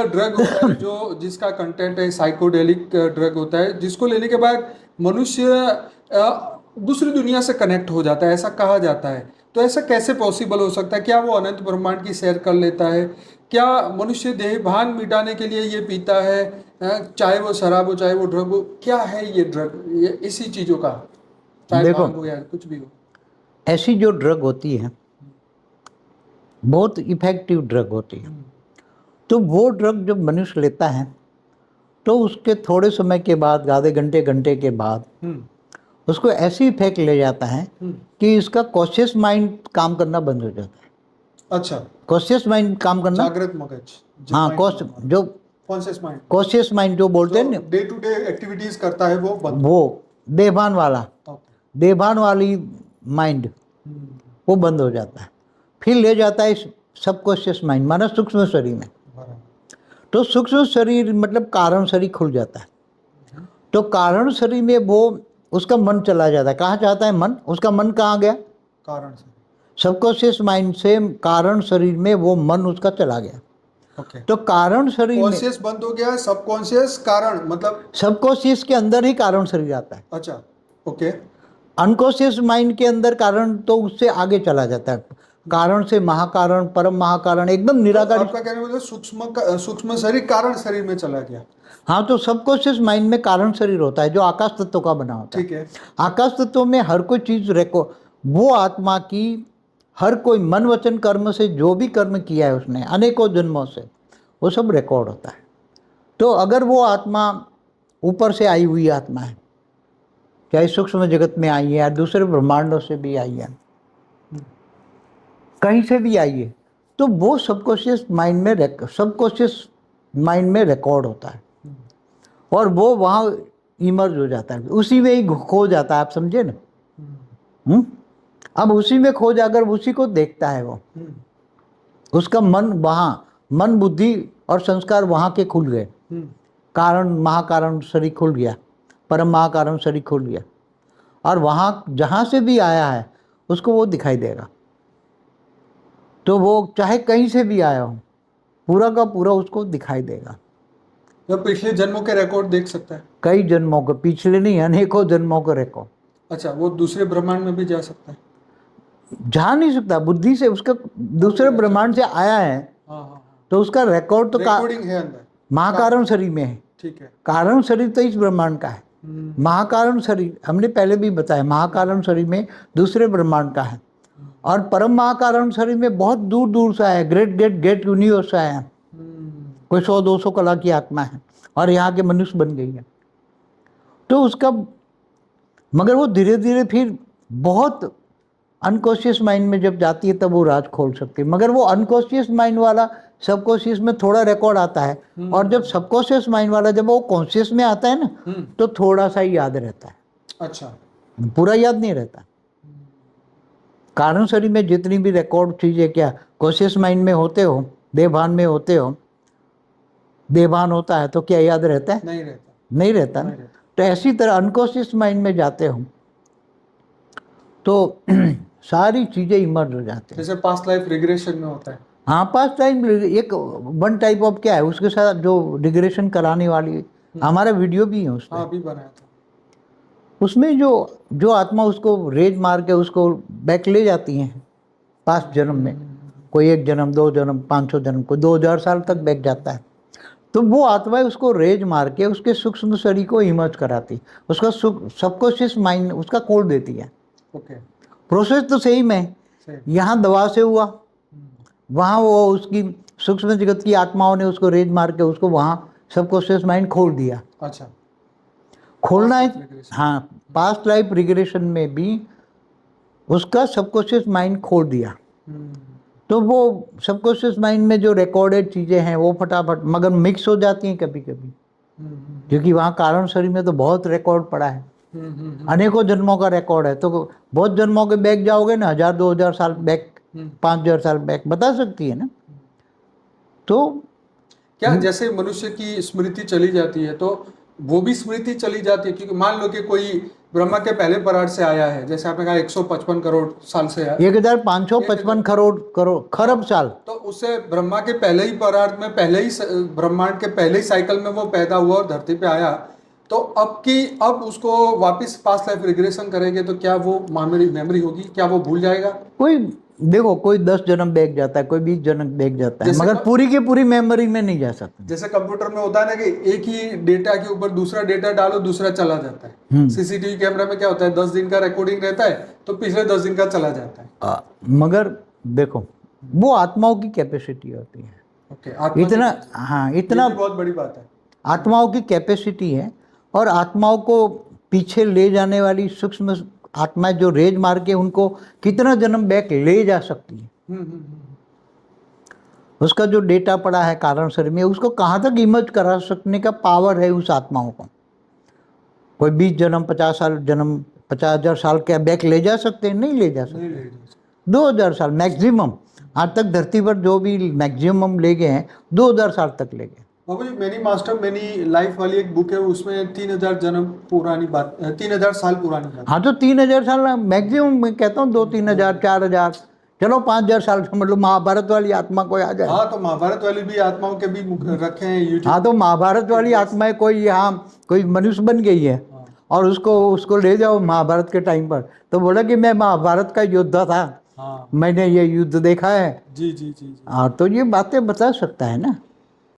Drug होता है जो जिसका कंटेंट है साइकोडेलिक ड्रग होता है, जिसको लेने के बाद मनुष्य दूसरी दुनिया से कनेक्ट हो जाता है, ऐसा कहा जाता है। तो ऐसा कैसे पॉसिबल हो सकता है? क्या वो अनंत ब्रह्मांड की सैर कर लेता है? क्या मनुष्य देह भान मिटाने के लिए ये पीता है? चाहे वो शराब हो चाहे वो ड्रग हो, क्या है ये ड्रग? ये इसी चीजों का, चाहे देखो, भांग हो या कुछ भी हो। ऐसी जो ड्रग होती है बहुत इफेक्टिव ड्रग होती है। तो वो ड्रग जब मनुष्य लेता है तो उसके थोड़े समय के बाद, आधे घंटे घंटे के बाद उसको ऐसी इफेक्ट ले जाता है कि इसका कॉन्शियस माइंड काम करना बंद हो जाता है। अच्छा, कॉन्शियस माइंड काम करना, जागृत मगज हाँ, जो कॉन्शियस माइंड, कॉन्शियस माइंड जो बोलते हैं ना, डे टू डे एक्टिविटीज करता है वो बंद। वो देहभान वाला, ओके। देहभान वाली माइंड वो बंद हो जाता है। फिर ले जाता है सबकॉन्शियस माइंड, माना सूक्ष्म शरीर में। तो सूक्ष्म शरीर मतलब कारण शरीर खुल जाता है। तो कारण शरीर में वो उसका मन चला जाता है। कहाँ जाता है मन? उसका मन कहाँ गया? कारण से। सबकॉन्शियस माइंड से कारण शरीर में वो मन उसका चला गया। ओके। तो कारण शरीर में, कॉन्शियस बंद हो गया, सबकॉन्शियस कारण मतलब। सबकॉन्शियस के अंदर ही कारण शरीर आता है। अच्छा, ओके। अनकॉन्शियस माइंड के अंदर कारण तो उससे आगे चला जाता है। कारण से महाकारण, परम महाकारण, एकदम तो निराकारी। आपका कहने मतलब सूक्ष्म शरीर कारण शरीर में चला गया। हाँ, तो सबकॉन्शियस माइंड में कारण शरीर होता है जो आकाश तत्व का बना होता है। ठीक है। आकाश तत्व में हर कोई चीज वो आत्मा की हर कोई मन वचन कर्म से जो भी कर्म किया है उसने अनेकों जन्मों से, वो सब रिकॉर्ड होता है। तो अगर वो आत्मा ऊपर से आई हुई आत्मा है, चाहे सूक्ष्म जगत में आई है या दूसरे ब्रह्मांडों से भी आई है, कहीं से भी आई है, तो वो सबकॉन्शियस माइंड में रिकॉर्ड होता है और वो वहाँ इमर्ज हो जाता है, उसी में ही खो जाता है। आप समझे ना? अब उसी में खो जाकर उसी को देखता है वो। उसका मन वहाँ, मन बुद्धि और संस्कार वहाँ के खुल गए। कारण महाकारण शरीर खुल गया, परम महाकारण शरीर खुल गया, और वहाँ जहाँ से भी आया है उसको वो दिखाई देगा। तो वो चाहे कहीं से भी आया हो, पूरा का पूरा उसको दिखाई देगा। तो पिछले जन्मों के रिकॉर्ड देख सकता है? कई जन्मों के, पिछले नहीं, अनेकों जन्मों के रिकॉर्ड। अच्छा, वो दूसरे ब्रह्मांड में भी जा सकता है? जा नहीं सकता, बुद्धि से उसका दूसरे ब्रह्मांड से आया है। हाँ, तो उसका रिकॉर्ड तो रिकॉर्डिंग है अंदर महाकारण शरीर में है। ठीक है। कारण शरीर तो इस ब्रह्मांड का है। महाकारण शरीर हमने पहले भी बताया, महाकारण शरीर में दूसरे ब्रह्मांड का है, और परम महाकारण शरीर में बहुत दूर दूर से आया, ग्रेट ग्रेट ग्रेट यूनिवर्स से आया। कोई 100-200 कला की आत्मा है और यहाँ के मनुष्य बन गई है। तो उसका, मगर वो धीरे धीरे फिर बहुत अनकॉन्शियस माइंड में जब जाती है तब वो राज खोल सकती है। मगर वो अनकॉन्शियस माइंड वाला सबकॉन्शियस में थोड़ा रिकॉर्ड आता है, और जब सबकॉन्शियस माइंड वाला जब वो कॉन्शियस में आता है ना, तो थोड़ा सा ही याद रहता है। अच्छा, पूरा याद नहीं रहता। कारण शरीर में जितनी भी रिकॉर्ड चीजें, क्या कॉन्शियस माइंड में होते हो, देहभान में होते हो, देहभान होता है तो क्या याद रहता है? नहीं रहता। नहीं रहता ना। तो ऐसी तरह अनकॉन्शियस माइंड में जाते हो तो सारी चीजें इमर्ज हो जाती हैं। जैसे पास्ट लाइफ रिग्रेशन में होता है। हाँ, पास्ट टाइम एक वन टाइप ऑफ क्या है, उसके साथ जो रिग्रेशन कराने वाली हमारा वीडियो भी है उसमें। हाँ, अभी बनाया था। उसमें जो जो आत्मा उसको रेज मार के उसको बैक ले जाती हैं पास्ट जन्म में, कोई 1 जन्म, 2 जन्म, 500 जन्म, कोई 2000 साल तक बैक जाता है। तो वो आत्मा उसको रेज मार के उसके सूक्ष्म शरीर को इमर्ज कराती, उसका सबकॉन्शियस माइंड उसका कोड देती है। ओके। प्रोसेस तो सेम है। यहाँ दवा से हुआ, वहाँ वो उसकी सूक्ष्म जगत की आत्माओं ने उसको रेज मार के उसको वहाँ सबकॉन्शियस माइंड खोल दिया। अच्छा, खोलना है। हाँ, पास्ट लाइफ रिग्रेशन में भी उसका सबकॉन्शियस माइंड खोल दिया। तो वो सबकॉन्शियस माइंड में जो रिकॉर्डेड चीज़ें हैं वो फटाफट मगर मिक्स हो जाती हैं कभी कभी, क्योंकि वहाँ कारण शरीर में तो बहुत रिकॉर्ड पड़ा है, अनेकों जन्मों का रिकॉर्ड है। तो बहुत जन्मों के बैक जाओगे ना, 1000-2000 साल बैक, 5000 साल बैक बता सकती है ना। तो क्या जैसे मनुष्य की स्मृति चली जाती है तो वो भी स्मृति चली जाती है? क्योंकि मान लो कि कोई ब्रह्मा के पहले परार्थ से आया है, जैसे आपने कहा 155 करोड़ साल से है, 1555 करोड़ खरब साल। तो उससे ब्रह्मा के पहले ही परार्थ में, पहले ही ब्रह्मांड के पहले ही साइकिल में वो पैदा हुआ और धरती पे आया। तो अब उसको वापस पास्ट लाइफ रिग्रेशन करेंगे तो क्या वो मेमोरी होगी, क्या वो भूल जाएगा? कोई देखो, कोई 10 जन्म बैग जाता है, कोई 20 जन्म बैग जाता है, जैसे मगर पूरी की पूरी मेमोरी में नहीं जा सकता। जैसे कंप्यूटर में होता है ना कि एक ही डेटा के ऊपर दूसरा डेटा डालो, दूसरा चला जाता है। सीसीटीवी कैमरा में क्या होता है, 10 दिन का रिकॉर्डिंग रहता है तो पिछले 10 दिन का चला जाता है। मगर देखो, वो आत्माओं की कैपेसिटी होती है। ओके, इतना, हाँ, इतना बहुत बड़ी बात है। आत्माओं की कैपेसिटी है, और आत्माओं को पीछे ले जाने वाली सूक्ष्म आत्माएं जो रेज मार के उनको कितना जन्म बैक ले जा सकती है। उसका जो डेटा पड़ा है कारण शरीर में, उसको कहाँ तक इमर्ज करा सकने का पावर है उस आत्माओं को। कोई 20 जन्म 50,000 साल क्या बैक ले जा सकते हैं? नहीं ले जा सकते। 2000 साल मैक्सिमम, आज तक धरती पर जो भी मैक्सिमम ले गए हैं 2000 साल तक ले गए। बाबू जी, मैनी मास्टर मैनी लाइफ वाली एक बुक है, उसमें 3000 जन्म पुरानी बात, 3000 साल पुरानी बात। हाँ, तो 3000 साल मैक्सिमम, मैं कहता हूँ 2-3,000 4,000, चलो 5,000 साल समझ लो। महाभारत वाली आत्मा कोई आ जाए। हाँ, तो महाभारत वाली भी आत्माओं के भी रखे हैं यूट्यूब। हाँ, तो महाभारत वाली आत्माएं कोई यहाँ कोई मनुष्य बन गई है और उसको ले जाओ महाभारत के टाइम पर, तो बोला कि मैं महाभारत का योद्धा था, हाँ, मैंने ये युद्ध देखा है। जी जी जी जी। हाँ, तो ये बातें बता सकता है ना।